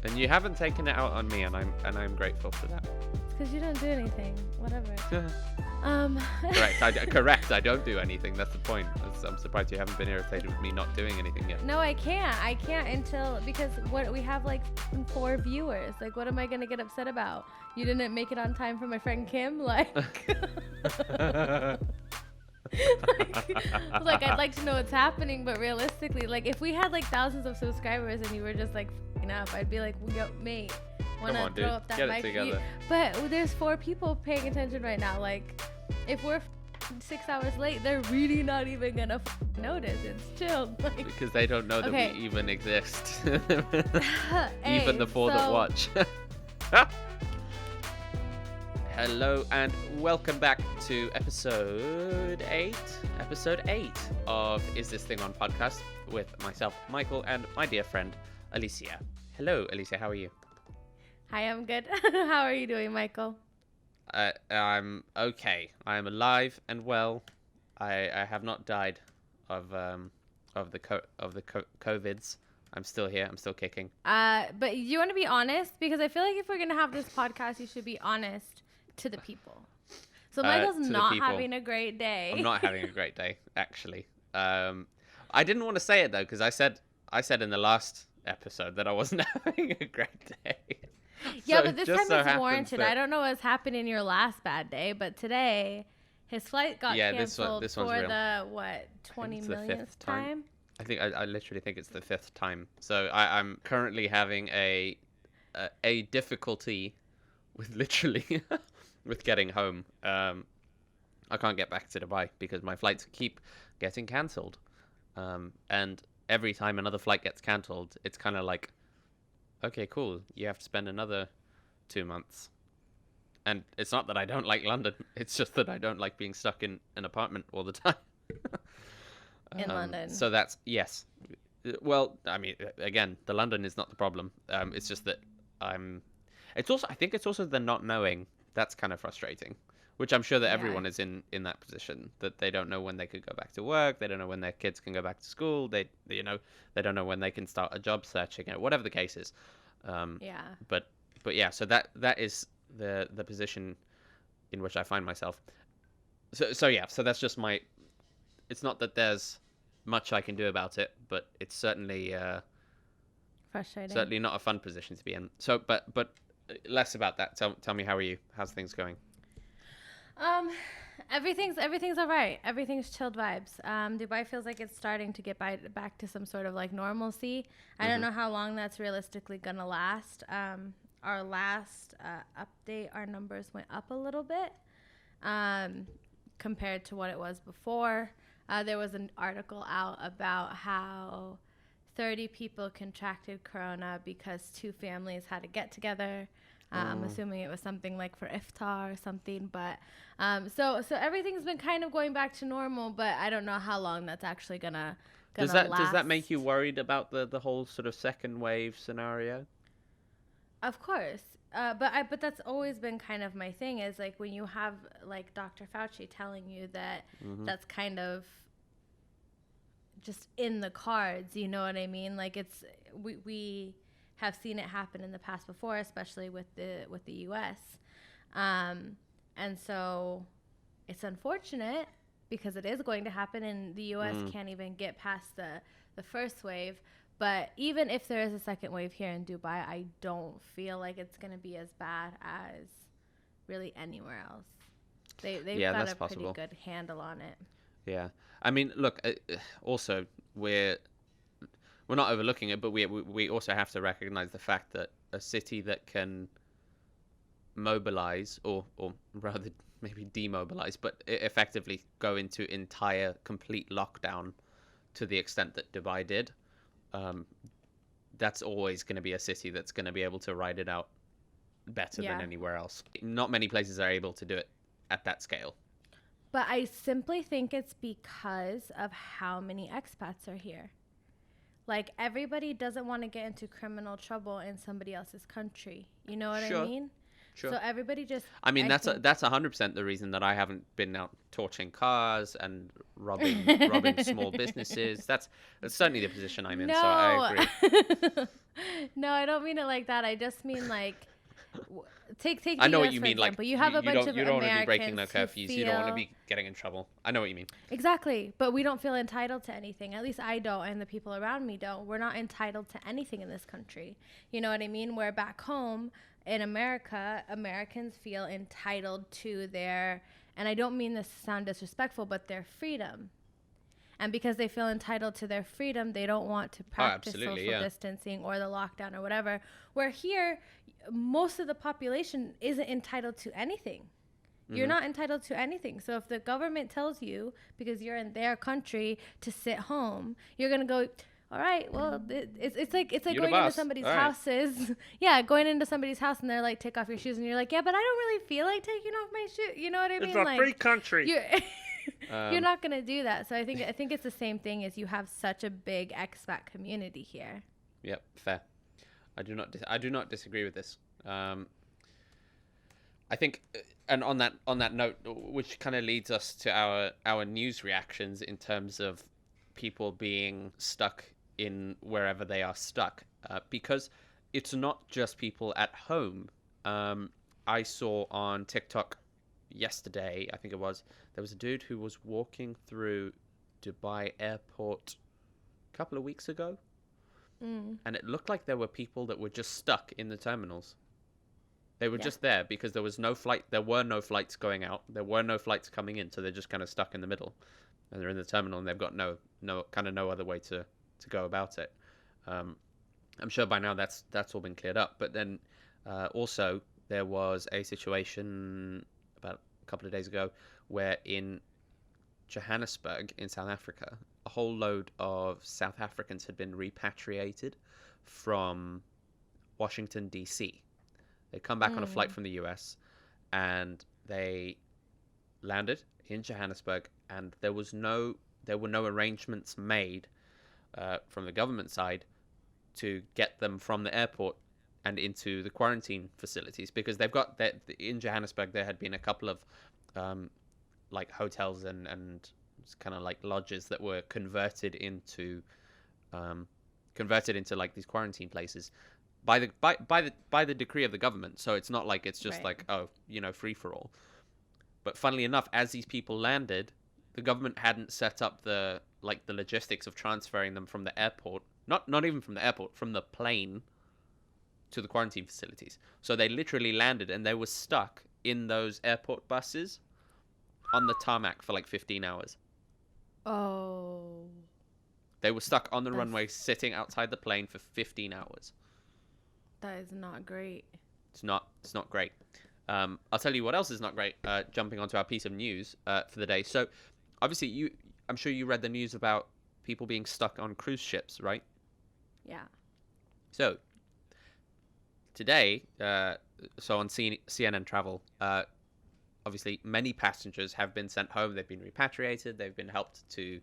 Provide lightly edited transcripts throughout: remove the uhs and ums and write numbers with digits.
And you haven't taken it out on me, and I'm grateful for that. It's because you don't do anything. Whatever. Correct. I don't do anything. That's the point. I'm surprised you haven't been irritated with me not doing anything yet. No, I can't because we have like 4 viewers. Like, what am I gonna get upset about? You didn't make it on time for my friend Kim, like. like I'd like to know what's happening, but realistically, like if we had like thousands of subscribers and you were just like f***ing up, I'd be like, yo, mate, wanna throw up that mic for you? But there's 4 people paying attention right now. Like, if we're 6 hours late, they're really not even gonna notice. It's chill. Like, because they don't know that we even exist. Hey, even the 4 that watch. Hello and welcome back to episode 8 of Is This Thing On podcast with myself, Michael, and my dear friend, Alysia. Hello, Alysia, how are you? Hi, I'm good. How are you doing, Michael? I'm okay. I am alive and well. I have not died of the COVIDs. I'm still here. I'm still kicking. But you want to be honest? Because I feel like if we're gonna have this podcast, you should be honest to the people. So Michael's not having a great day. I'm not having a great day, actually. I didn't want to say it though, because I said in the last episode that I wasn't having a great day. Yeah, so but this time it's warranted. I don't know what's happened in your last bad day, but today his flight got canceled this for real. the 20 millionth time. I think I literally think it's the 5th time. So I'm currently having a difficulty with literally with getting home. I can't get back to Dubai because my flights keep getting cancelled. And every time another flight gets cancelled, it's kind of like, okay, cool, you have to spend another 2 months. And it's not that I don't like London, it's just that I don't like being stuck in an apartment all the time. In London. So that's, yes. Well, I mean, again, the London is not the problem. It's just that I think it's also the not knowing that's kind of frustrating, which I'm sure that everyone is in that position, that they don't know when they could go back to work, they don't know when their kids can go back to school, they don't know when they can start a job searching, whatever the case is. But yeah, so that is the position in which I find myself. So yeah, so that's just my. It's not that there's much I can do about it, but it's certainly frustrating. Certainly not a fun position to be in. So, but less about that. Tell me, how are you? How's things going? Everything's all right. Everything's chilled vibes. Dubai feels like it's starting to get back to some sort of like normalcy. I don't know how long that's realistically gonna last. Our last update, our numbers went up a little bit compared to what it was before. There was an article out about how 30 people contracted corona because 2 families had to get together. I'm assuming it was something like for iftar or something, but so everything's been kind of going back to normal, but I don't know how long that's actually gonna last. Does that make you worried about the whole sort of second wave scenario? Of course. But that's always been kind of my thing, is like when you have like Dr. Fauci telling you that that's kind of just in the cards, you know what I mean? Like we have seen it happen in the past before, especially with the US. And so it's unfortunate because it is going to happen, and the US can't even get past the first wave. But even if there is a second wave here in Dubai, I don't feel like it's going to be as bad as really anywhere else. They've got a pretty good handle on it. Yeah. I mean, look, also we're not overlooking it, but we also have to recognize the fact that a city that can mobilize or rather maybe demobilize, but effectively go into entire complete lockdown to the extent that Dubai did, that's always going to be a city that's going to be able to ride it out better than anywhere else. Not many places are able to do it at that scale. But I simply think it's because of how many expats are here. Like, everybody doesn't want to get into criminal trouble in somebody else's country. You know what I mean? Sure. So everybody just... I mean, that's 100% the reason that I haven't been out torching cars and robbing small businesses. That's certainly the position I'm in, so I agree. No, I don't mean it like that. I just mean like w- take the I know what US you for mean. Like example. You have a bunch of you don't want to be breaking no Americans who curfews. You don't want to feel be getting in trouble. I know what you mean. exactly, but we don't feel entitled to anything. At least I don't, and the people around me don't. We're not entitled to anything in this country. You know what I mean? Where back home in America, Americans feel entitled to their, and I don't mean this to sound disrespectful, but their freedom. And because they feel entitled to their freedom, they don't want to practice social distancing or the lockdown or whatever. Where here, most of the population isn't entitled to anything. You're not entitled to anything. So if the government tells you, because you're in their country, to sit home, you're going to go, all right, well, it's like You're going into somebody's houses. Yeah, going into somebody's house and they're like, take off your shoes. And you're like, yeah, but I don't really feel like taking off my shoes. You know what I mean? It's a like, free country. You're not going to do that. So I think it's the same thing as you have such a big expat community here. Yep, fair. I do not disagree with this. I think, and on that note, which kind of leads us to our news reactions in terms of people being stuck in wherever they are stuck, because it's not just people at home. I saw on TikTok yesterday, I think it was, there was a dude who was walking through Dubai airport a couple of weeks ago, and it looked like there were people that were just stuck in the terminals. They were just there because there was no flight. There were no flights going out. There were no flights coming in, so they're just kind of stuck in the middle, and they're in the terminal, and they've got no other way to go about it. I'm sure by now that's all been cleared up. But then also there was a situation about a couple of days ago where in Johannesburg in South Africa, a whole load of South Africans had been repatriated from Washington, D.C. They come back on a flight from the US, and they landed in Johannesburg, and there were no arrangements made from the government side to get them from the airport and into the quarantine facilities, because they've got that in Johannesburg. There had been a couple of like hotels and kind of like lodges that were converted into like these quarantine places by the decree of the government. So it's not like it's just like, oh, free for all. But funnily enough, as these people landed, the government hadn't set up the logistics of transferring them from the airport, not even from the airport, from the plane to the quarantine facilities. So they literally landed and they were stuck in those airport buses on the tarmac for like 15 hours. Oh. They were stuck on the runway sitting outside the plane for 15 hours. That is not great. It's not great. I'll tell you what else is not great. Jumping onto our piece of news for the day. So, obviously, I'm sure you read the news about people being stuck on cruise ships, right? Yeah. So, today, so on CNN Travel, obviously, many passengers have been sent home. They've been repatriated. They've been helped to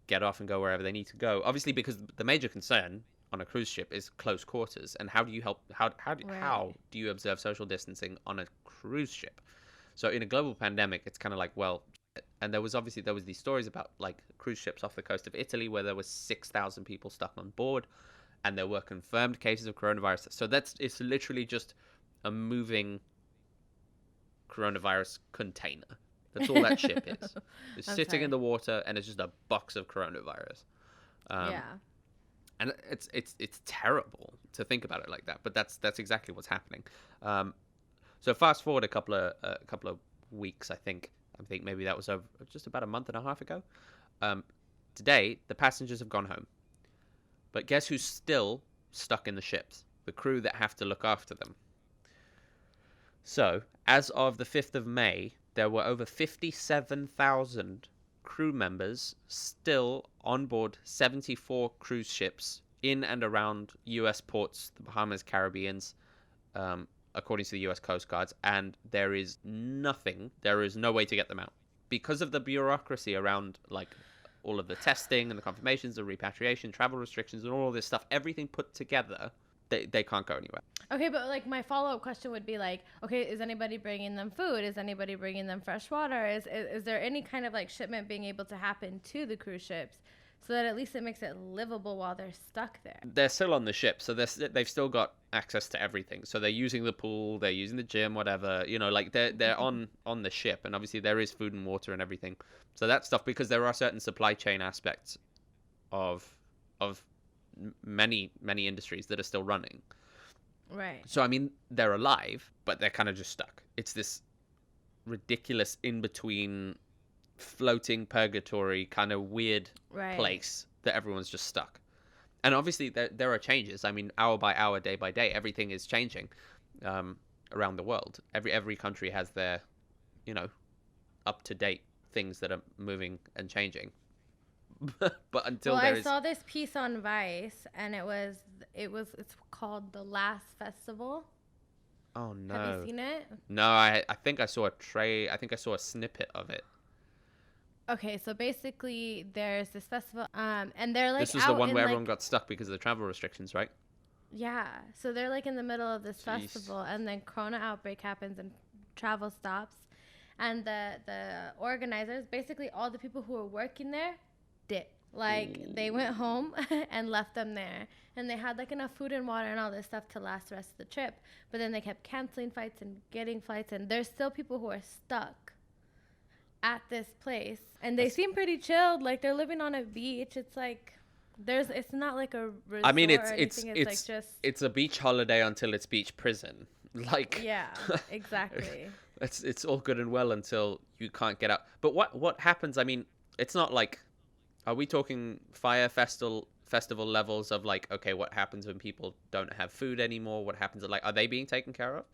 get off and go wherever they need to go. Obviously, because the major concern on a cruise ship is close quarters, and how do you help? How do you observe social distancing on a cruise ship? So in a global pandemic, it's kind of like, well, and there was these stories about like cruise ships off the coast of Italy where there was 6,000 people stuck on board, and there were confirmed cases of coronavirus. So it's literally just a moving coronavirus container. That's all that ship is. It's sitting in the water, and it's just a box of coronavirus. Yeah. And it's terrible to think about it like that, but that's exactly what's happening. So fast forward a couple of weeks, I think maybe that was over just about a month and a half ago. Today, the passengers have gone home, but guess who's still stuck in the ships? The crew that have to look after them. So, as of the 5th of May, there were over 57,000 crew members still on board 74 cruise ships in and around US ports, the Bahamas, Caribbeans, according to the US Coast Guards, and there is no way to get them out because of the bureaucracy around like all of the testing and the confirmations, the repatriation, travel restrictions, and all of this stuff. Everything put together, they can't go anywhere. Okay, but like my follow-up question would be like, okay, is anybody bringing them food? Is anybody bringing them fresh water? Is there any kind of like shipment being able to happen to the cruise ships so that at least it makes it livable while they're stuck there. They're still on the ship, so they've still got access to everything. So they're using the pool, they're using the gym, whatever. Like they're on the ship, and obviously there is food and water and everything. So that stuff, because there are certain supply chain aspects of many industries that are still running. Right. So I mean, they're alive, but they're kind of just stuck. It's this ridiculous in between floating purgatory kind of weird place that everyone's just stuck. And obviously there are changes. I mean, hour by hour, day by day, everything is changing around the world. Every country has their up to date things that are moving and changing. But until I saw this piece on Vice, and it's called The Last Festival. Oh no. Have you seen it? No, I think I saw a snippet of it. Okay, so basically there's this festival, and they're like, this was the one where everyone got stuck because of the travel restrictions, right? Yeah, so they're like in the middle of this Jeez. festival, and then Corona outbreak happens and travel stops, and the organizers, basically all the people who were working there, did. Like, they went home and left them there. And they had, like, enough food and water and all this stuff to last the rest of the trip. But then they kept canceling flights and getting flights. And there's still people who are stuck at this place. And they seem pretty chilled. Like, they're living on a beach. It's like, it's not like a resort. I mean, it's a beach holiday until it's beach prison. Like, yeah, exactly. It's all good and well until you can't get out. But what happens? I mean, it's not like... Are we talking fire festival levels of like, okay, what happens when people don't have food anymore? What happens? Like, are they being taken care of?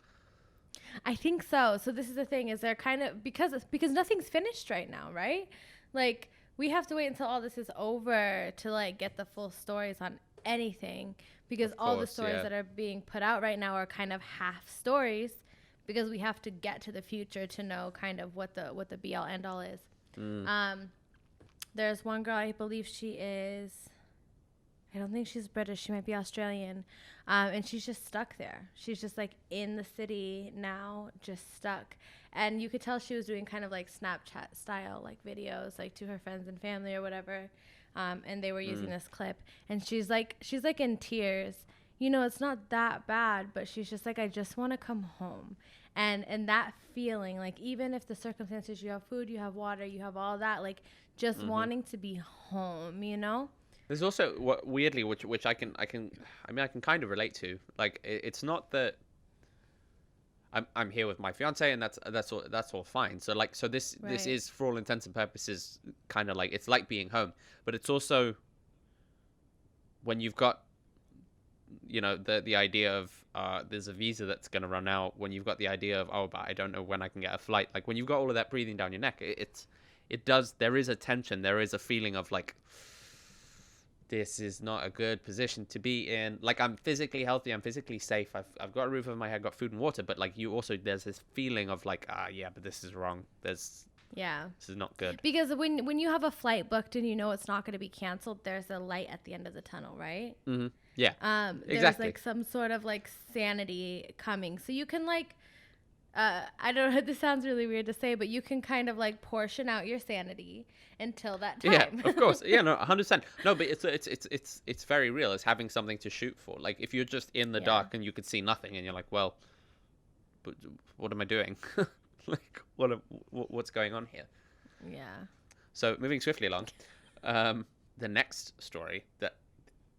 I think so. So this is the thing: is they're kind of because nothing's finished right now, right? Like, we have to wait until all this is over to like get the full stories on anything, because all the stories that are being put out right now are kind of half stories, because we have to get to the future to know kind of what the be all end all is. There's one girl, I believe I don't think she's British. She might be Australian. And she's just stuck there. She's just like in the city now, just stuck. And you could tell she was doing kind of like Snapchat style, like videos, like to her friends and family or whatever. And they were using this clip. And she's like in tears. It's not that bad, but she's just like, I just want to come home. And that feeling, like, even if the circumstances, you have food, you have water, you have all that, like, just wanting to be home, There's also weirdly, which I can kind of relate to. Like, it's not that I'm here with my fiance and that's all fine. So like, this is, for all intents and purposes, kind of like, it's like being home, but it's also when you've got the idea of there's a visa that's going to run out, when you've got the idea of, but I don't know when I can get a flight, like when you've got all of that breathing down your neck, there is a tension, there is a feeling of like, this is not a good position to be in. Like, I'm physically healthy, I'm physically safe, I've got a roof over my head, got food and water, but like, there's this feeling of like, but this is wrong, this is not good. Because when you have a flight booked and it's not going to be canceled, there's a light at the end of the tunnel, right? Yeah. There's exactly. like some sort of like sanity coming. So you can like, I don't know, this sounds really weird to say, but you can kind of like portion out your sanity until that time. Yeah, of course. Yeah, no, 100%. No, but it's very real. It's having something to shoot for. Like, if you're just in the dark and you could see nothing, and you're like, well, but what am I doing? Like, what's going on here? Yeah. So moving swiftly along, the next story that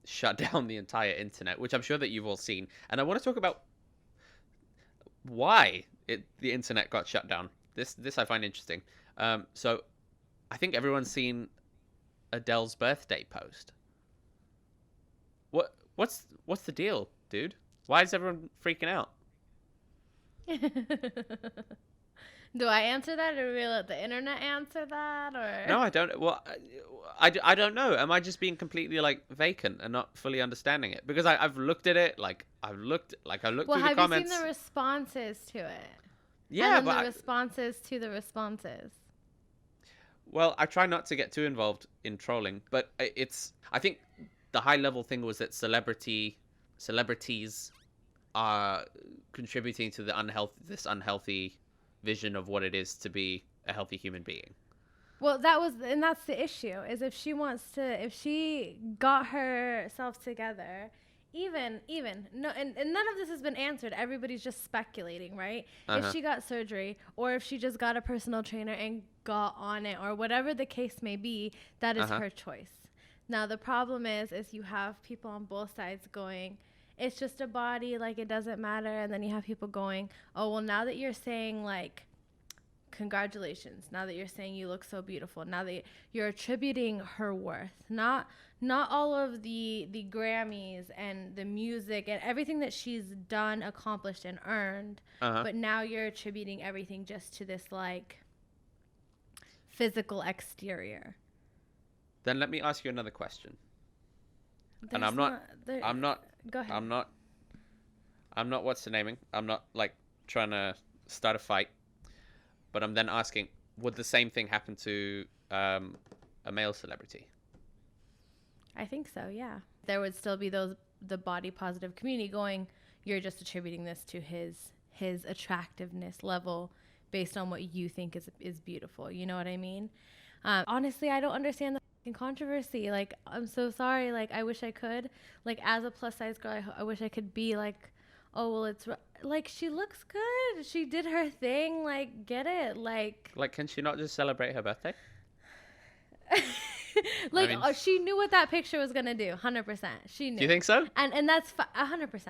shut down the entire internet, which I'm sure that you've all seen, and I want to talk about why the internet got shut down. This I find interesting. So I think everyone's seen Adele's birthday post. What's the deal, dude? Why is everyone freaking out? Do I answer that, or do we let the internet answer that, or? No, I don't. Well, I don't know. Am I just being completely like vacant and not fully understanding it? Because I've looked at it, like I've looked through the comments. Well, have you seen the responses to it? Yeah, and then but the responses to the responses. Well, I try not to get too involved in trolling, but I think the high level thing was that celebrities are contributing to this unhealthy vision of what it is to be a healthy human being. Well, that's the issue, is if she got herself together, even, no, and none of this has been answered. Everybody's just speculating, right? If she got surgery, or if she just got a personal trainer and got on it, or whatever the case may be, that is her choice. Now, the problem is you have people on both sides going, it's just a body, like, it doesn't matter. And then you have people going, oh, well, now that you're saying, like, congratulations, now that you're saying you look so beautiful, now that you're attributing her worth, not all of the Grammys and the music and everything that she's done, accomplished, and earned, but now you're attributing everything just to this, like, physical exterior. Then let me ask you another question. Go ahead. I'm not what's the naming. I'm not, like, trying to start a fight. But I'm then asking, would the same thing happen to a male celebrity? I think so, yeah. There would still be the body positive community going, you're just attributing this to his attractiveness level based on what you think is beautiful. You know what I mean? Honestly, I don't understand the fucking controversy. Like, I'm so sorry. Like, I wish I could. Like, as a plus size girl, I wish I could be like, oh, well, it's like, she looks good. She did her thing. Like, get it. Like, can she not just celebrate her birthday? Like, she knew what that picture was gonna do. 100%. She knew. Do you think so? And that's 100%.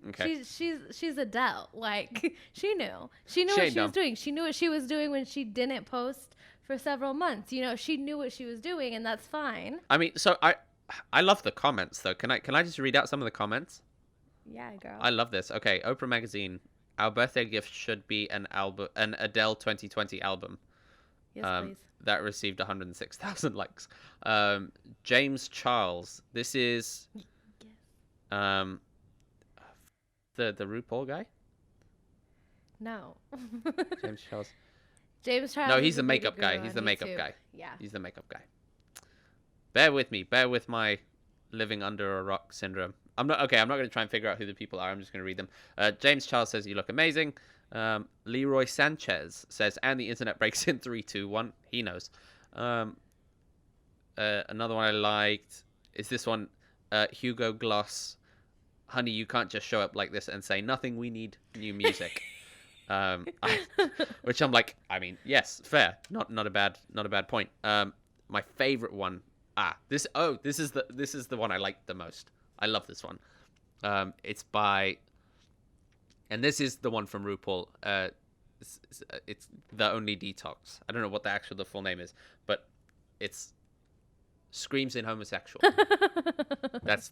Okay. She's Adele. Like, she knew what she was doing. She knew what she was doing when she didn't post for several months. You know, she knew what she was doing, and that's fine. I mean, so I love the comments though. Can I just read out some of the comments? Yeah, girl. I love this. Okay, Oprah Magazine. Our birthday gift should be an Adele 2020 album. Yes, please. That received 106,000 likes. James Charles. This is the RuPaul guy? No. James Charles. James Charles. No, he's the makeup guy. He's the makeup guy. Yeah. He's the makeup guy. Bear with me. Bear with my living under a rock syndrome. I'm not going to try and figure out who the people are. I'm just going to read them. James Charles says, you look amazing. Leroy Sanchez says, and the internet breaks in 3, 2, 1. He knows. Another one I liked is this one. Hugo Gloss. Honey, you can't just show up like this and say nothing. We need new music. Which I'm like, I mean, yes, fair. Not a bad point. My favorite one. This is the one I like the most. I love this one. It's by, and this is the one from RuPaul. It's The Only Detox. I don't know what the full name is, but it's screams in homosexual. That's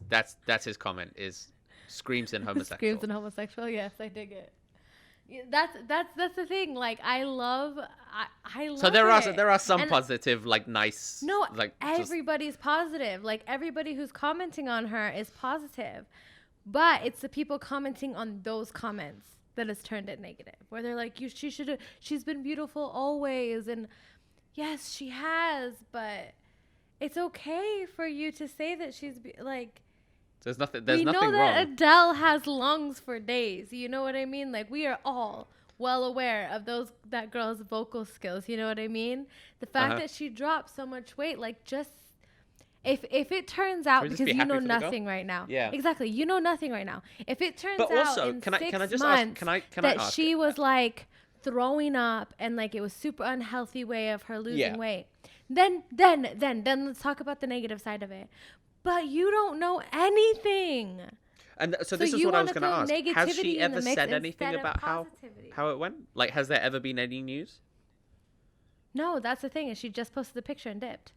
his comment, is screams in homosexual. Screams in homosexual. Yes, I dig it. That's the thing. Like, I love so there it. Are some positive, like, nice. No, like, everybody's positive. Like, everybody who's commenting on her is positive, but it's the people commenting on those comments that has turned it negative. Where they're like, she's been beautiful always, and yes, she has, but it's okay for you to say that she's like. There's nothing wrong. We know that Adele has lungs for days. You know what I mean? Like, we are all well aware of that girl's vocal skills. You know what I mean? The fact that she dropped so much weight, like, just if it turns out, because you know nothing right now. Yeah. Exactly. You know nothing right now. If it turns out in 6 months that she was, like, throwing up and, like, it was super unhealthy way of her losing weight, then let's talk about the negative side of it. But you don't know anything. And so this is what I was going to ask. Has she ever said anything about how it went? Like, has there ever been any news? No, that's the thing, is she just posted the picture and dipped.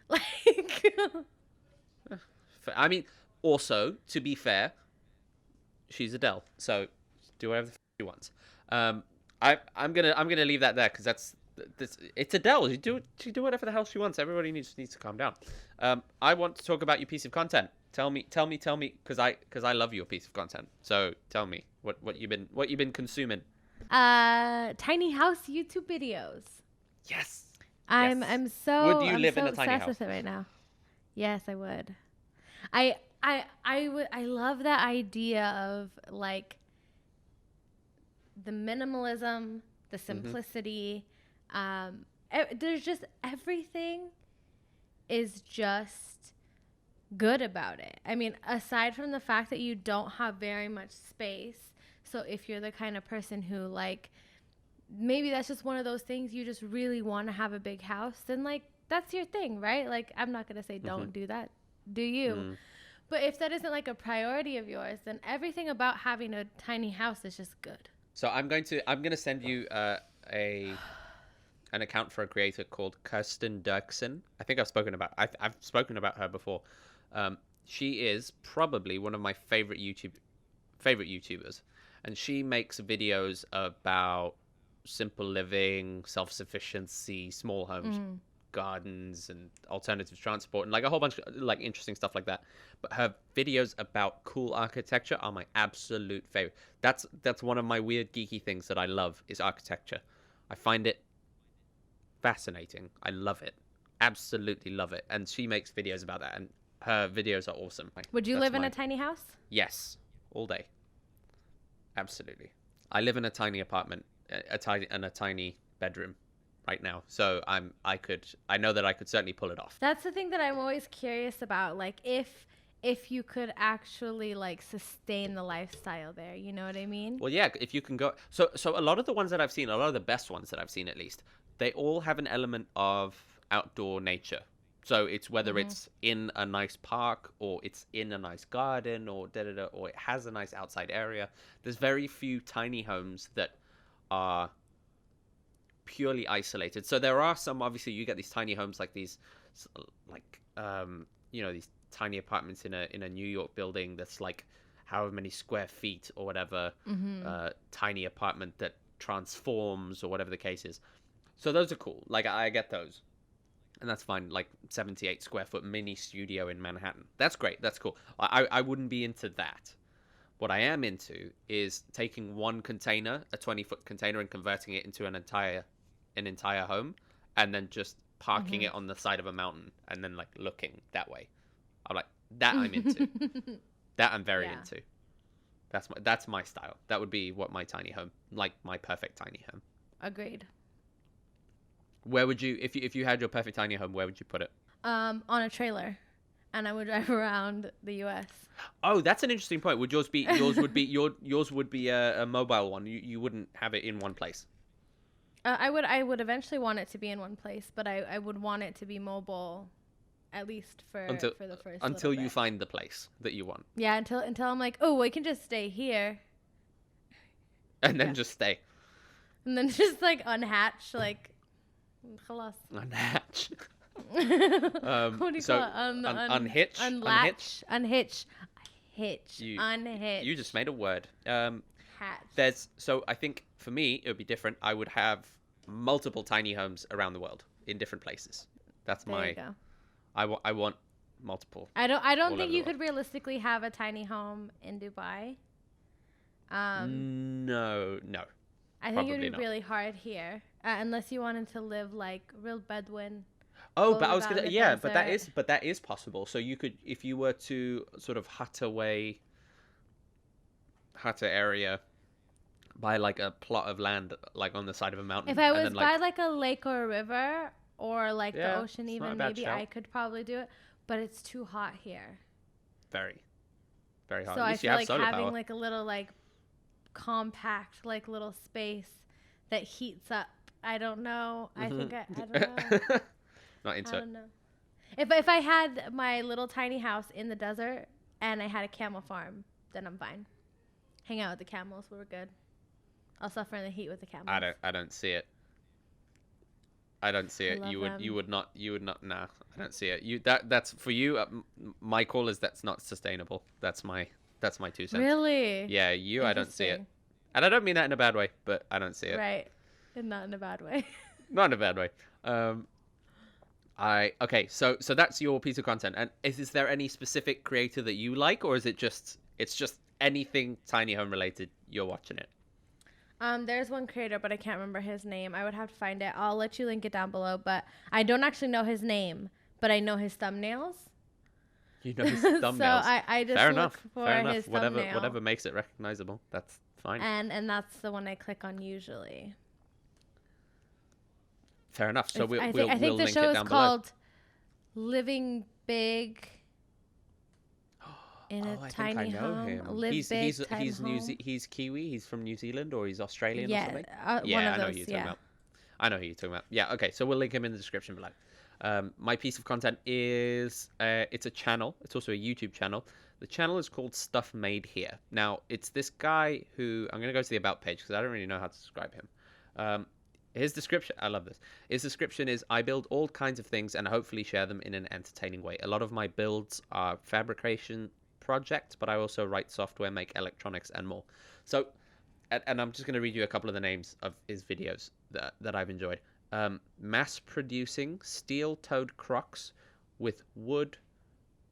Like, I mean, also, to be fair, she's Adele, so do whatever the she wants. I'm gonna leave that there, because it's Adele. She do whatever the hell she wants. Everybody needs to calm down. I want to talk about your piece of content. Tell me, because I love your piece of content. So tell me what you've been consuming. Tiny house YouTube videos. Yes. I'm so. Would you live in a tiny house? With it right now? Yes, I would. I would. I love that idea of, like, the minimalism, the simplicity. there's just everything is just good about it. I mean, aside from the fact that you don't have very much space, so if you're the kind of person who like, maybe that's just one of those things you just really want to have a big house, then like that's your thing, right? Like I'm not gonna say don't do that, do you? But if that isn't like a priority of yours, then everything about having a tiny house is just good. So I'm gonna send you an account for a creator called Kirsten Dirksen. I think I've spoken about her before. She is probably one of my favorite YouTubers, and she makes videos about simple living, self-sufficiency, small homes, gardens, and alternative transport, and like a whole bunch of like interesting stuff like that. But her videos about cool architecture are my absolute favorite. That's one of my weird geeky things that I love is architecture. I find it fascinating. I love it. Absolutely love it. And she makes videos about that, and her videos are awesome. Would you live in a tiny house? Yes, all day. Absolutely. I live in a tiny apartment, a tiny bedroom right now. So I know that I could certainly pull it off. That's the thing that I'm always curious about. Like if you could actually like sustain the lifestyle there, you know what I mean? Well, yeah, if you can go. So a lot of the ones that I've seen, a lot of the best ones that I've seen at least, they all have an element of outdoor nature. So it's whether it's in a nice park or it's in a nice garden or or it has a nice outside area. There's very few tiny homes that are purely isolated. So there are some, obviously you get these tiny homes like these, like, these tiny apartments in a New York building that's like however many square feet or whatever, tiny apartment that transforms or whatever the case is. So those are cool. Like I get those. And that's fine, like 78 square foot mini studio in Manhattan. That's great. That's cool. I wouldn't be into that. What I am into is taking one container, a 20-foot container, and converting it into an entire home, and then just parking it on the side of a mountain, and then like looking that way. I'm like, that I'm into. That I'm very into. That's my style. That would be what my tiny home, like my perfect tiny home. Agreed. Where would you, if you had your perfect tiny home, where would you put it? On a trailer, and I would drive around the U.S. Oh, that's an interesting point. Would yours be yours would be a mobile one? You wouldn't have it in one place. I would eventually want it to be in one place, but I would want it to be mobile, at least for the first. Until you find the place that you want. Yeah, until I'm like, oh, I can just stay here. And then just stay. And then just like unhatch like. خلاص. Unhatch. What do you call it? Unhitch. Unlatch. Unhitch. Hitch. Unhitch. You just made a word. Hatch. So I think for me it would be different. I would have multiple tiny homes around the world in different places. That's there you go. I want multiple. I don't think you could realistically have a tiny home in Dubai. No. I think it would be really hard here, unless you wanted to live like real Bedouin. Oh, but I was gonna, but that is possible. So you could, if you were to sort of Hatta area, buy like a plot of land like on the side of a mountain. If I was by like a lake or a river or like the ocean, even maybe I could probably do it. But it's too hot here. Very, very hot. So I feel like having like a little like compact like little space that heats up. I don't know. I think I don't know. Not into it. I don't know. If I had my little tiny house in the desert and I had a camel farm, then I'm fine. Hang out with the camels, we're good. I'll suffer in the heat with the camels. I don't see it. I don't see it. You would not. Nah, I don't see it. That's for you. My call is that's not sustainable. That's my 2 cents. Really? Yeah, I don't see it. And I don't mean that in a bad way, but I don't see it. Right. And not in a bad way. Not in a bad way. Okay, so that's your piece of content. And is there any specific creator that you like, or is it's just anything tiny home related, you're watching it? There's one creator, but I can't remember his name. I would have to find it. I'll let you link it down below, but I don't actually know his name, but I know his thumbnails. You know his thumbnails. So I just look for his thumbnail. Whatever makes it recognizable, that's fine. And that's the one I click on usually. Fair enough. So I we'll think the link show it is down below. called Living Big in a I think I Tiny know Home. him. Live Big, Tiny Home. He's Kiwi. He's from New Zealand, or he's Australian or Yeah, something. one Yeah, of I know who those. you're talking Yeah. about. I know who you're talking about. Yeah, okay. So we'll link him in the description below. My piece of content is it's a channel. It's also a YouTube channel. The channel is called Stuff Made Here. Now, it's this guy who I'm going to go to the about page because I don't really know how to describe him. His description, I love this. His description is, I build all kinds of things and hopefully share them in an entertaining way. A lot of my builds are fabrication projects, but I also write software, make electronics, and more. So, and I'm just going to read you a couple of the names of his videos that I've enjoyed. Mass producing steel-toed crocs with wood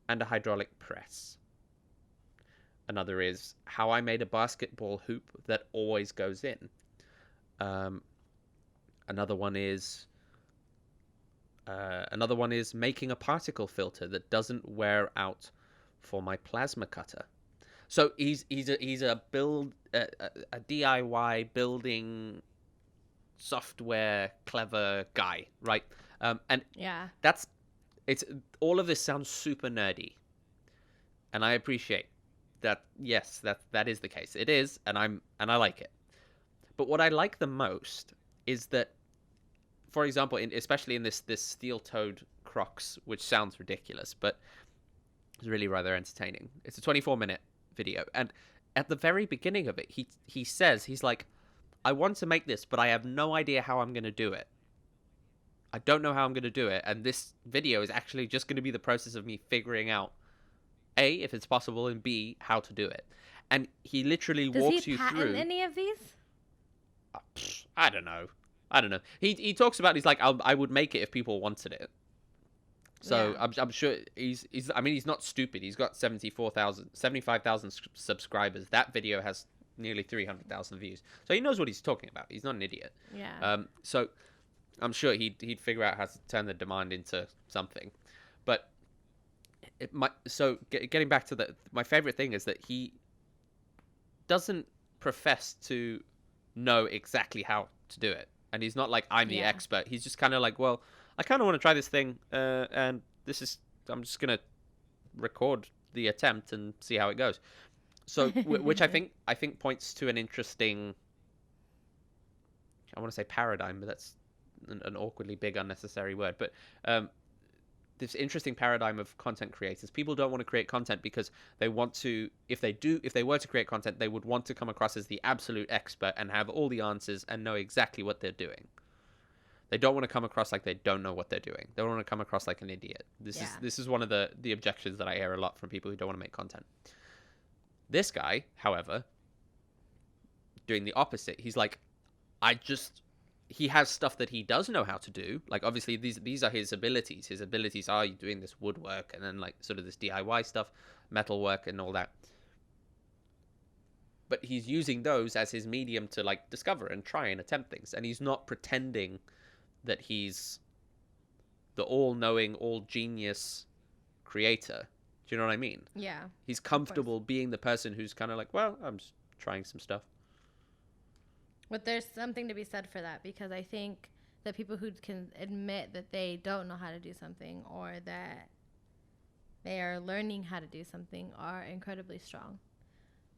and a hydraulic press. Another is how I made a basketball hoop that always goes in. Another one is making a particle filter that doesn't wear out for my plasma cutter. So he's a DIY building software clever guy, right? And Yeah. it's all of this sounds super nerdy, and I appreciate that. Yes, that is the case. It is, and I like it. But what I like the most is that, for example, especially in this steel-toed Crocs, which sounds ridiculous, but it's really rather entertaining. It's a 24-minute video, and at the very beginning of it, he says, he's like, I want to make this, but I have no idea how I'm going to do it. I don't know how I'm going to do it, and this video is actually just going to be the process of me figuring out, A, if it's possible, and B, how to do it. And he literally walks you through. Does he patent any of these? I don't know. He talks about, he's like, I would make it if people wanted it. So yeah. I'm sure he's not stupid. He's got 75,000 subscribers. That video has nearly 300,000 views. So he knows what he's talking about. He's not an idiot. Yeah. So I'm sure he'd figure out how to turn the demand into something. But getting back to my favorite thing is that he doesn't profess to know exactly how to do it. And he's not like, I'm the expert. He's just kind of like, well, I kind of want to try this thing, and I'm just going to record the attempt and see how it goes. So, which I think points to an interesting, I want to say paradigm, but that's an awkwardly big, unnecessary word. But this interesting paradigm of content creators. People don't want to create content because they want to, if they were to create content, they would want to come across as the absolute expert and have all the answers and know exactly what they're doing. They don't want to come across like they don't know what they're doing. They don't want to come across like an idiot. This is one of the objections that I hear a lot from people who don't want to make content. This guy, however, doing the opposite. He's like, he has stuff that he does know how to do. Like, obviously, these are his abilities. His abilities are doing this woodwork and then, like, sort of this DIY stuff, metalwork and all that. But he's using those as his medium to, like, discover and try and attempt things. And he's not pretending that he's the all-knowing, all-genius creator. Do you know what I mean? Yeah. He's comfortable being the person who's kind of like, well, I'm just trying some stuff. But there's something to be said for that, because I think that people who can admit that they don't know how to do something or that they are learning how to do something are incredibly strong.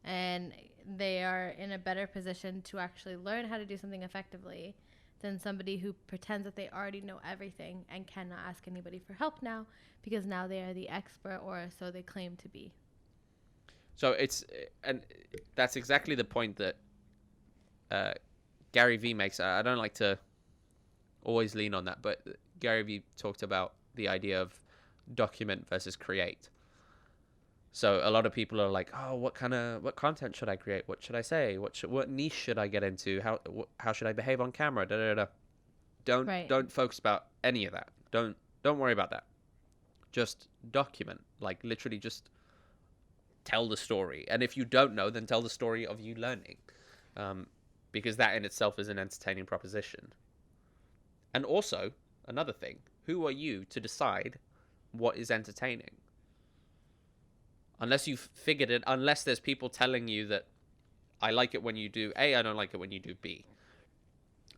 And they are in a better position to actually learn how to do something effectively than somebody who pretends that they already know everything and cannot ask anybody for help now because now they are the expert, or so they claim to be. So and that's exactly the point that Gary Vee makes. I don't like to always lean on that, but Gary Vee talked about the idea of document versus create. So a lot of people are like, oh, what content should I create? What should I say? What niche should I get into? How should I behave on camera? Da, da, da. Don't focus about any of that. Don't worry about that. Just document, like literally just tell the story. And if you don't know, then tell the story of you learning. Because that in itself is an entertaining proposition. And also, another thing, who are you to decide what is entertaining? Unless you've figured it, unless there's people telling you that I like it when you do A, I don't like it when you do B.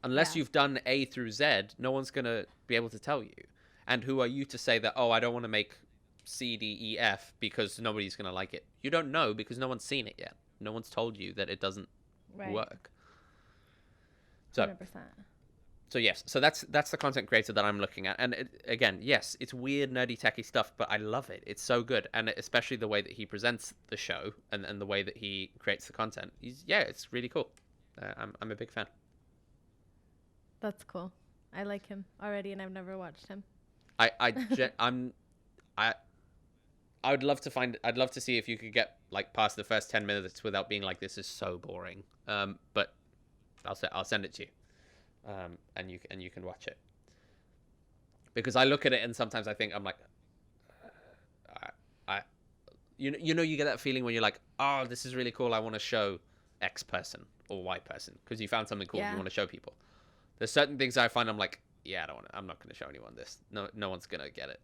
Unless Yeah. you've done A through Z, no one's going to be able to tell you. And who are you to say that, oh, I don't want to make C, D, E, F because nobody's going to like it? You don't know because no one's seen it yet. No one's told you that it doesn't Right. work. So, 100%. so yes, so that's the content creator that I'm looking at. And again, yes, it's weird, nerdy, techie stuff, but I love it. It's so good, and especially the way that he presents the show and the way that he creates the content. It's really cool. I'm a big fan. That's cool. I like him already, and I've never watched him. I would love to find. I'd love to see if you could get like past the first 10 minutes without being like, this is so boring. But I'll send it to you, and you can watch it. Because I look at it and sometimes I think I'm like, you get that feeling when you're like, oh, this is really cool. I want to show X person or Y person because you found something cool. Yeah. You want to show people. There's certain things I find I'm like, yeah, I'm not going to show anyone this. No one's going to get it.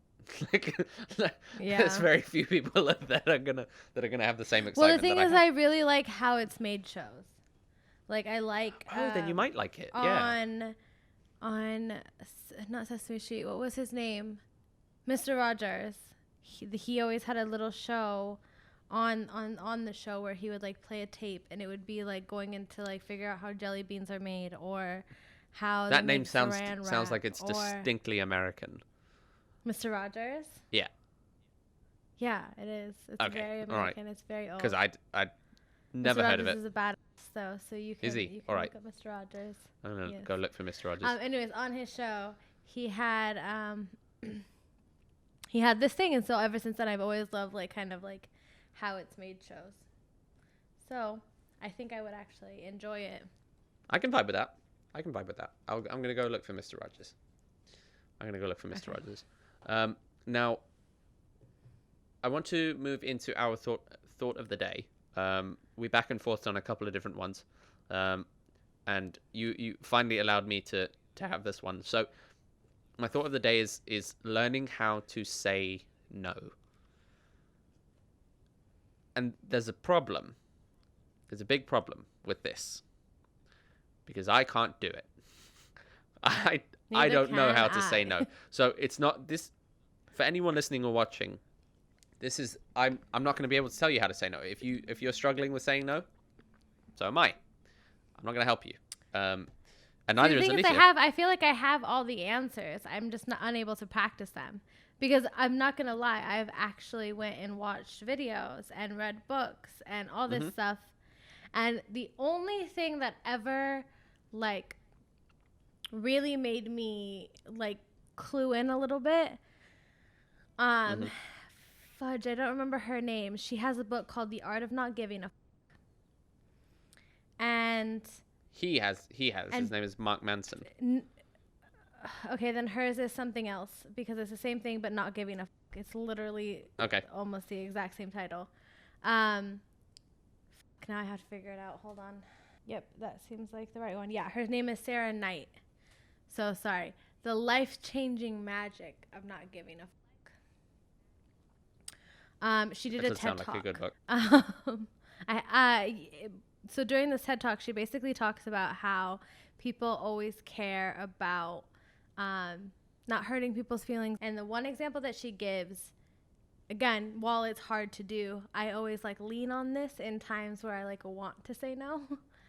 There's very few people that are gonna have the same excitement. Well, the thing is, I really like how it's made shows. Like I like. Then you might like it. On not Sesame Street. What was his name? Mr. Rogers. He always had a little show on the show where he would like play a tape, and it would be like going into like figure out how jelly beans are made or how that name sounds like it's distinctly American. Mr. Rogers? Yeah. Yeah, it is. It's very American. Right. It's very old. Because I'd never heard of it. Mr. Rogers is a badass, though, so you can, is he? You can all right. look up Mr. Rogers. I'm going to go look for Mr. Rogers. Anyways, on his show, he had he had this thing, and so ever since then, I've always loved, like, kind of, like, how it's made shows. So, I think I would actually enjoy it. I can vibe with that. I'm going to go look for Mr. Rogers. Rogers. Now, I want to move into our thought of the day. We back and forth on a couple of different ones, and you finally allowed me to have this one. So, my thought of the day is learning how to say no. And there's a problem. There's a big problem with this because I can't do it. I don't know how to say no. So it's not this. For anyone listening or watching, this is I'm not going to be able to tell you how to say no. If you're struggling with saying no, so am I. I'm not going to help you. And neither is Alysia. I feel like I have all the answers. I'm just not unable to practice them because I'm not going to lie. I've actually went and watched videos and read books and all this stuff. And the only thing that ever like really made me like clue in a little bit fudge, I don't remember her name. She has a book called The Art of Not Giving a and he has his name is Mark Manson. Okay, then hers is something else because it's the same thing but not giving a it's literally almost the exact same title. Now I have to figure it out. Hold on. Yep, that seems like the right one. Yeah, her name is Sarah Knight. So sorry. The Life-Changing Magic of Not Giving a She did a TED sound Talk. Like a good book. So during this TED Talk, she basically talks about how people always care about not hurting people's feelings. And the one example that she gives, again, while it's hard to do, I always like lean on this in times where I like want to say no.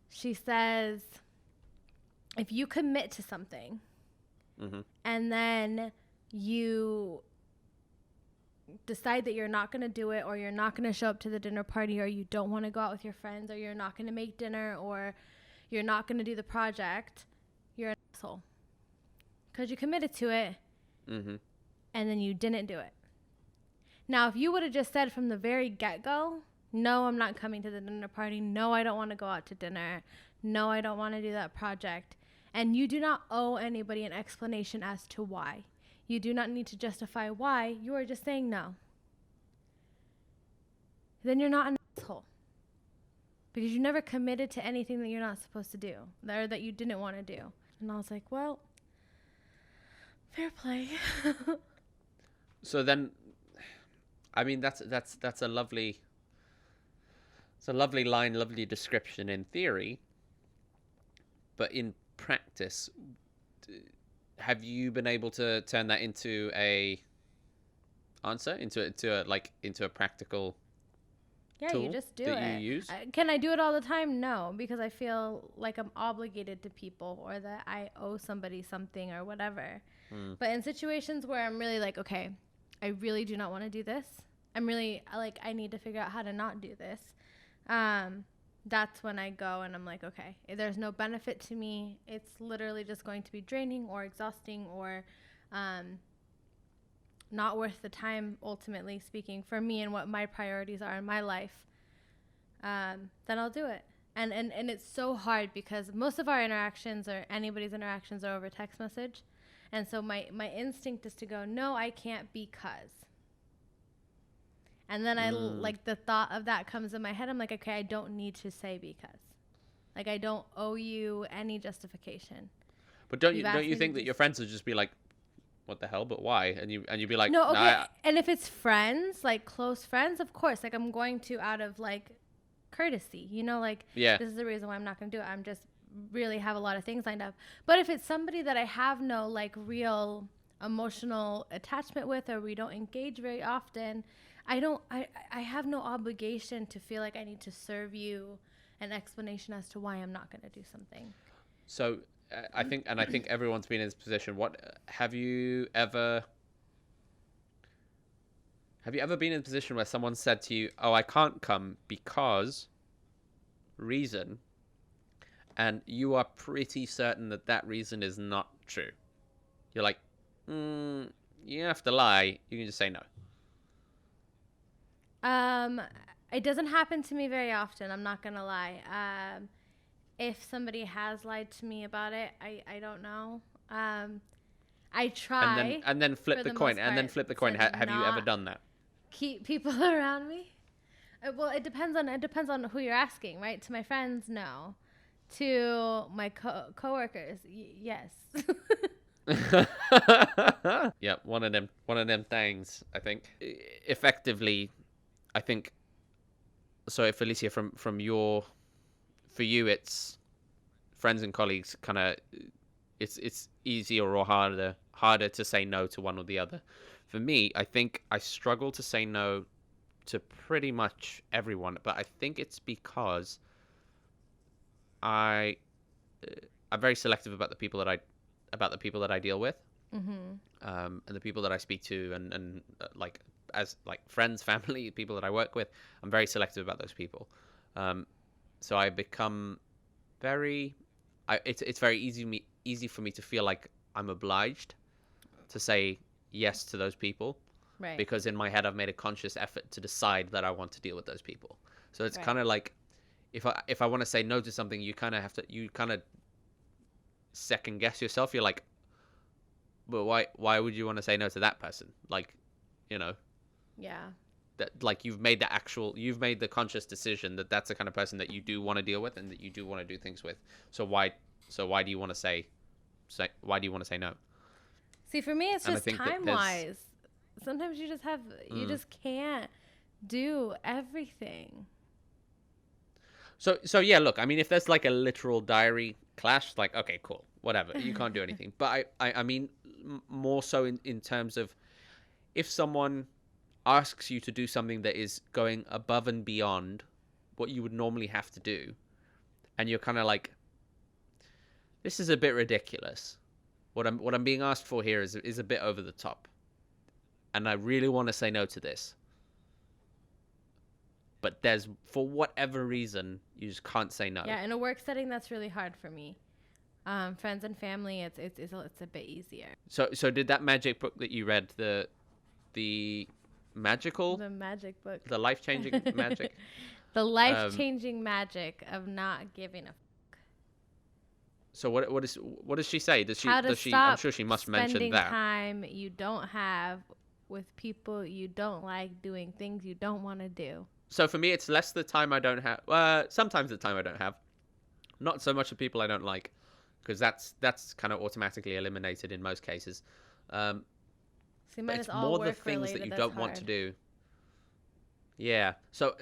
She says, if you commit to something and then you decide that you're not going to do it or you're not going to show up to the dinner party or you don't want to go out with your friends or you're not going to make dinner or you're not going to do the project, you're an asshole. Because you committed to it and then you didn't do it. Now, if you would have just said from the very get-go, no, I'm not coming to the dinner party. No, I don't want to go out to dinner. No, I don't want to do that project. And you do not owe anybody an explanation as to why. You do not need to justify why. You are just saying no. Then you're not an asshole. Because you never committed to anything that you're not supposed to do. Or that you didn't want to do. And I was like, well, fair play. So then, I mean, that's a lovely line, lovely description in theory. But in practice, have you been able to turn that into a answer, into a practical Yeah, tool you just do that you it. use? Can I do it all the time? No, because I feel like I'm obligated to people or that I owe somebody something or whatever. But in situations where I'm really like, okay, I really do not want to do this. I'm really like, I need to figure out how to not do this. That's when I go and I'm like, okay, there's no benefit to me. It's literally just going to be draining or exhausting or not worth the time, ultimately speaking, for me and what my priorities are in my life. Then I'll do it. And it's so hard because most of our interactions or anybody's interactions are over text message. And so my instinct is to go, no, I can't because. And then like the thought of that comes in my head. I'm like, okay, I don't need to say because. Like, I don't owe you any justification. But don't you think that your friends would just be like, what the hell, but why? And you'd be like, no, okay. nah, And if it's friends, like close friends, of course, like I'm going to out of like courtesy, like, yeah. this is the reason why I'm not going to do it. I'm just really have a lot of things lined up. But if it's somebody that I have no like real emotional attachment with, or we don't engage very often, I have no obligation to feel like I need to serve you an explanation as to why I'm not going to do something. So I think everyone's been in this position. Have you ever been in a position where someone said to you, "Oh, I can't come because reason," and you are pretty certain that that reason is not true? You're like, you have to lie. You can just say no. It doesn't happen to me very often. I'm not going to lie. If somebody has lied to me about it, I don't know. I try. And then flip the coin. And then flip the coin. Have you ever done that? Keep people around me. Well, it depends on who you're asking, right? To my friends, no. To my coworkers, yes. Yeah, one of them things. I think effectively, I think. So, if Alysia, for you, it's friends and colleagues. Kind of, it's easier or harder to say no to one or the other. For me, I think I struggle to say no to pretty much everyone, but I think it's because I'm very selective about the people that I deal with, and the people that I speak to, and like as like friends, family, people that I work with. I'm very selective about those people. So I become it's very easy for me to feel like I'm obliged to say yes to those people, Right. because in my head I've made a conscious effort to decide that I want to deal with those people. So it's kind of like if I want to say no to something, you kind of second guess yourself. You're like, but why would you want to say no to that person? Like, Yeah. that like you've made the conscious decision that that's the kind of person that you do want to deal with and that you do want to do things with. So why do you want to say no? See, for me, it's just time wise. Sometimes you just can't do everything. So yeah, look, I mean, if there's like a literal diary clash, like, okay, cool, whatever, you can't do anything. But I mean, more so in terms of if someone asks you to do something that is going above and beyond what you would normally have to do, and you're kind of like, this is a bit ridiculous. What I'm being asked for here is a bit over the top, and I really want to say no to this. But there's, for whatever reason, you just can't say no. Yeah, in a work setting, that's really hard for me. Friends and family, it's a bit easier. So did that magic book that you read, the magic book, the life-changing magic, the life-changing magic of not giving a fuck. So what does she say? Does she? I'm sure she must mention that. Spending time you don't have with people you don't like, doing things you don't want to do. So for me, it's less the time I don't have. Sometimes the time I don't have. Not so much the people I don't like, because that's kind of automatically eliminated in most cases. But it's more the things that you don't want to do. Yeah. So,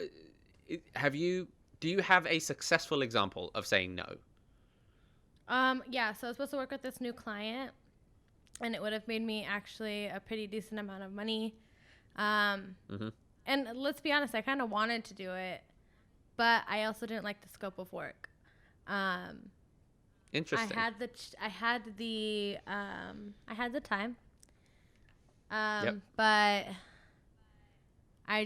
do you have a successful example of saying no? Yeah, so I was supposed to work with this new client, and it would have made me actually a pretty decent amount of money. Um, Mm-hmm. and let's be honest, I kind of wanted to do it, but I also didn't like the scope of work. Um, Interesting. I had the time. Yep. But I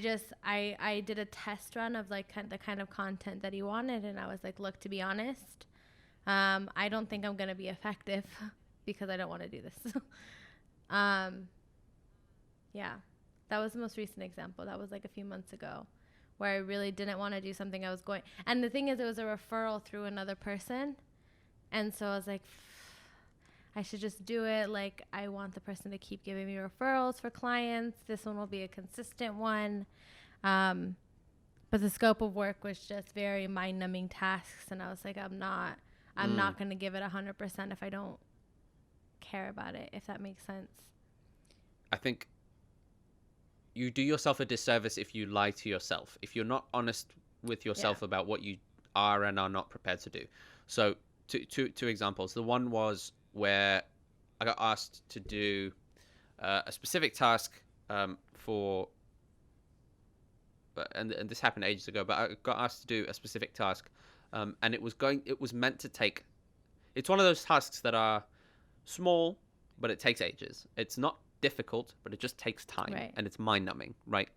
did a test run of like the kind of content that he wanted, and I was like, look, to be honest, I don't think I'm gonna be effective because I don't want to do this. um, yeah, that was the most recent example. That was like a few months ago, where I really didn't want to do something I was going. And the thing is, it was a referral through another person, and so I was like, I should just do it. Like, I want the person to keep giving me referrals for clients. This one will be a consistent one. But the scope of work was just very mind-numbing tasks, and I was like, I'm not going to give it 100% if I don't care about it, if that makes sense. I think you do yourself a disservice if you lie to yourself, if you're not honest with yourself about what you are and are not prepared to do. So two examples. The one was where I got asked to do a specific task for, and this happened ages ago, but I got asked to do a specific task, and it was meant to take. It's one of those tasks that are small, but it takes ages. It's not difficult, but it just takes time, Right. and it's mind-numbing, right?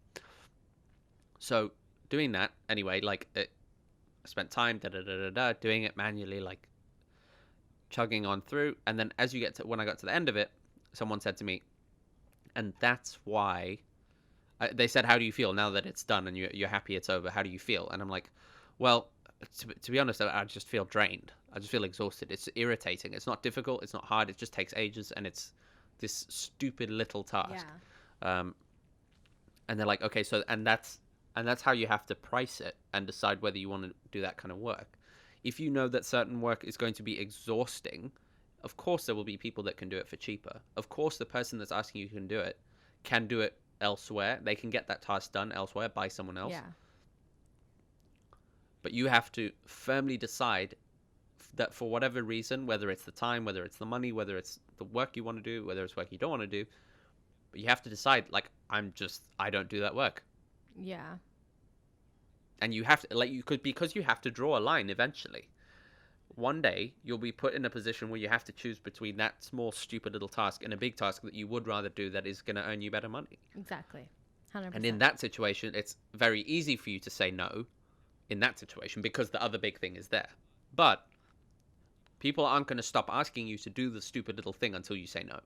So doing that anyway, like I spent time doing it manually, like chugging on through, and then as you get to when I got to the end of it, someone said to me, and that's why they said, how do you feel now that it's done and you're happy it's over? How do you feel? And I'm like, well, to be honest, I just feel drained. I just feel exhausted. It's irritating. It's not difficult. It's not hard. It just takes ages, and it's this stupid little task. And they're like, okay, so and that's how you have to price it and decide whether you want to do that kind of work. If you know that certain work is going to be exhausting, of course there will be people that can do it for cheaper. Of course the person that's asking you can do it elsewhere. They can get that task done elsewhere by someone else. Yeah. But you have to firmly decide that for whatever reason, whether it's the time, whether it's the money, whether it's the work you want to do, whether it's work you don't want to do, but you have to decide, like, I don't do that work. Yeah. And you have to, like, because you have to draw a line eventually. One day you'll be put in a position where you have to choose between that small, stupid little task and a big task that you would rather do that is going to earn you better money. Exactly. 100%. And in that situation, it's very easy for you to say no in that situation because the other big thing is there. But people aren't going to stop asking you to do the stupid little thing until you say no.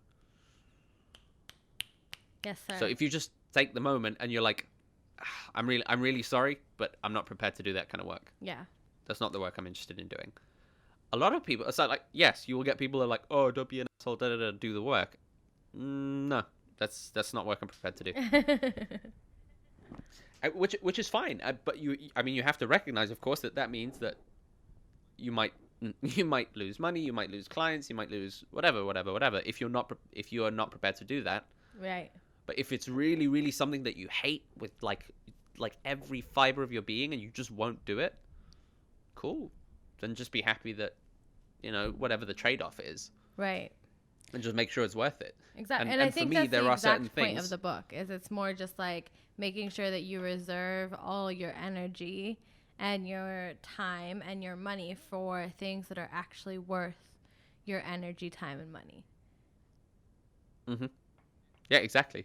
Yes, sir. So if you just take the moment and you're like, I'm really sorry, but I'm not prepared to do that kind of work. Yeah. That's not the work I'm interested in doing. A lot of people, it's like, yes, you will get people that are like, oh, don't be an asshole, do the work. No, that's not work I'm prepared to do. Which is fine, but you have to recognize, of course, that means that you might lose money, you might lose clients, you might lose whatever. If you are not prepared to do that, Right. But if it's really, really something that you hate with like every fiber of your being and you just won't do it, cool. Then just be happy that, whatever the trade-off is. Right. And just make sure it's worth it. Exactly. And I for think me, that's there the are exact certain point things of the book. Is it's more just like making sure that you reserve all your energy and your time and your money for things that are actually worth your energy, time, and money. Mm-hmm. Yeah, exactly,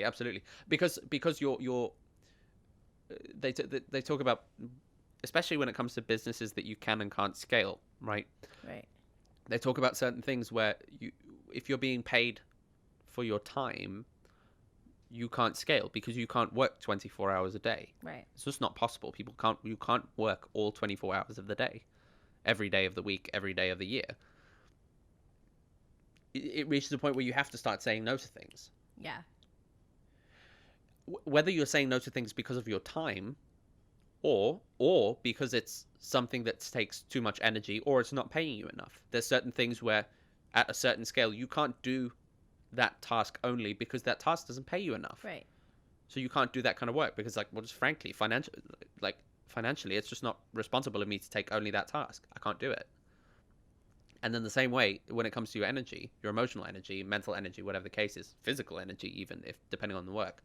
absolutely. Because they talk about, especially when it comes to businesses that you can and can't scale, right? Right. They talk about certain things where if you're being paid for your time, you can't scale because you can't work 24 hours a day. Right. It's just not possible. You can't work all 24 hours of the day, every day of the week, every day of the year. It reaches a point where you have to start saying no to things. Yeah. Whether you're saying no to things because of your time or because it's something that takes too much energy or it's not paying you enough. There's certain things where at a certain scale you can't do that task only because that task doesn't pay you enough. Right. So you can't do that kind of work because, just frankly, financially, it's just not responsible of me to take only that task. I can't do it. And then the same way, when it comes to your energy, your emotional energy, mental energy, whatever the case is, physical energy, even if depending on the work.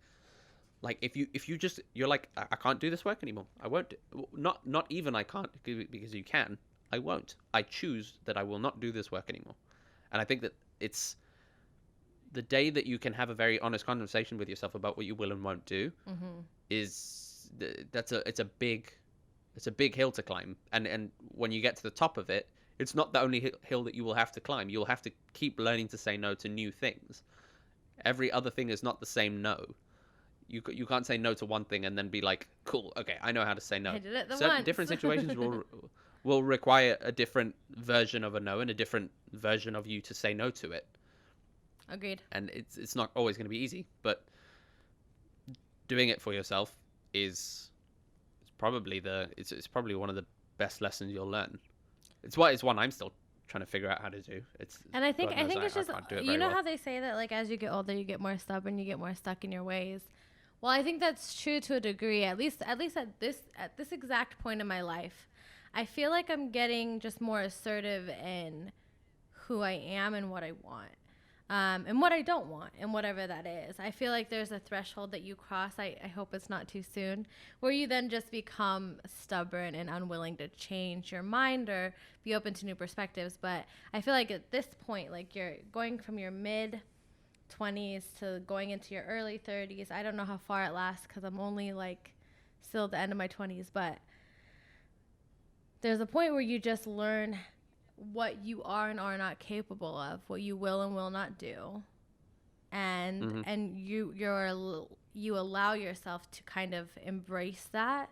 Like if you just, you're like, I can't do this work anymore. I won't. Not even I can't, because you can. I won't. I choose that I will not do this work anymore. And I think that it's the day that you can have a very honest conversation with yourself about what you will and won't do. Is it's a big hill to climb. And when you get to the top of it, it's not the only hill that you will have to climb. You'll have to keep learning to say no to new things. Every other thing is not the same no. You can't say no to one thing and then be like, cool, okay, I know how to say no. I did it Certain different situations will require a different version of a no and a different version of you to say no to it. Agreed. And it's not always going to be easy, but doing it for yourself is probably it's probably one of the best lessons you'll learn. It's one I'm still trying to figure out how to do. And I think it's just, you know how they say that like as you get older you get more stubborn, you get more stuck in your ways. Well, I think that's true to a degree, at least at this exact point in my life. I feel like I'm getting just more assertive in who I am and what I want. And what I don't want, and whatever that is. I feel like there's a threshold that you cross, I hope it's not too soon, where you then just become stubborn and unwilling to change your mind or be open to new perspectives. But I feel like at this point, like you're going from your mid-20s to going into your early 30s. I don't know how far it lasts because I'm only like still at the end of my 20s. But there's a point where you just learn what you are and are not capable of, what you will and will not do, and you allow yourself to kind of embrace that.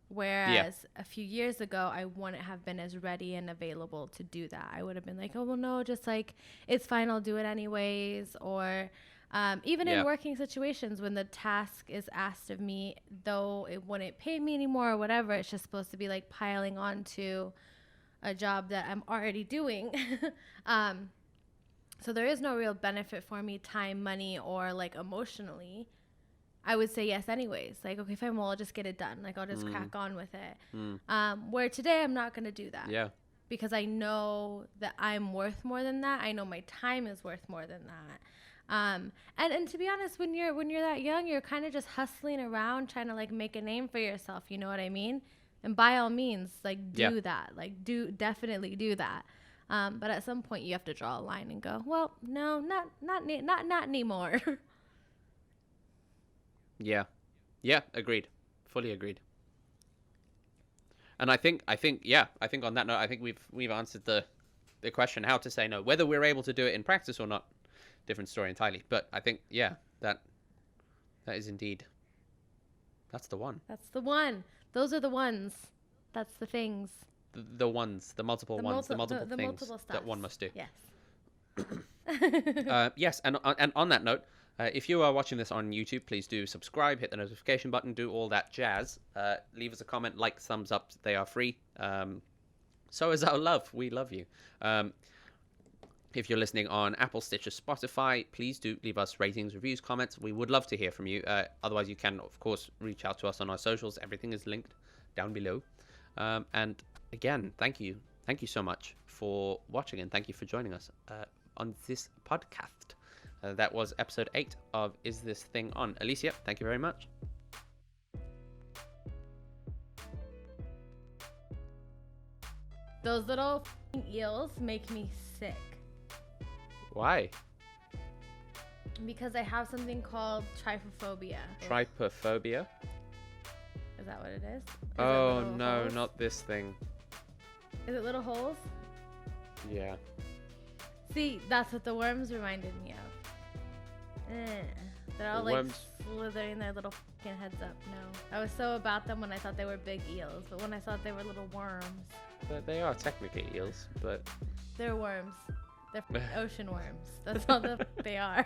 Whereas a few years ago, I wouldn't have been as ready and available to do that. I would have been like, oh well, no, just like it's fine, I'll do it anyways. Or even in working situations, when the task is asked of me, though it wouldn't pay me anymore or whatever, it's just supposed to be like piling on to a job that I'm already doing. So there is no real benefit for me, time, money, or like emotionally. I would say yes anyways. Like, okay, fine, well, I'll just get it done. Like, I'll just crack on with it. Where today I'm not going to do that. Yeah. Because I know that I'm worth more than that. I know my time is worth more than that. And to be honest, when you're that young, you're kind of just hustling around trying to like make a name for yourself. You know what I mean? And by all means, like, do that. Like, definitely do that. But at some point, you have to draw a line and go, well, no, not anymore. Yeah, agreed. Fully agreed. And I think on that note, I think we've answered the question how to say no. Whether we're able to do it in practice or not, different story entirely. But I think that is indeed, that's the one. That's the one. Those are the ones. That's the things. The ones, the multiple ones, the multiple things that one must do. Yes. Yes, and on that note, if you are watching this on YouTube, please do subscribe, hit the notification button, do all that jazz. Leave us a comment, like, thumbs up. They are free. So is our love. We love you. If you're listening on Apple, Stitcher, Spotify, please do leave us ratings, reviews, comments. We would love to hear from you. Otherwise, you can, of course, reach out to us on our socials. Everything is linked down below. And again, thank you. Thank you so much for watching, and thank you for joining us on this podcast. That was episode 8 of Is This Thing On? Alysia, thank you very much. Those little eels make me sick. Why? Because I have something called trypophobia. Trypophobia? Is that what it is? Oh no, holes? Not this thing. Is it little holes? Yeah. See, that's what the worms reminded me of. They're all like slithering their little fucking heads up. No, I was so about them when I thought they were big eels, but when I thought they were little worms. But they are technically eels, but they're worms. They're ocean worms. That's all they are.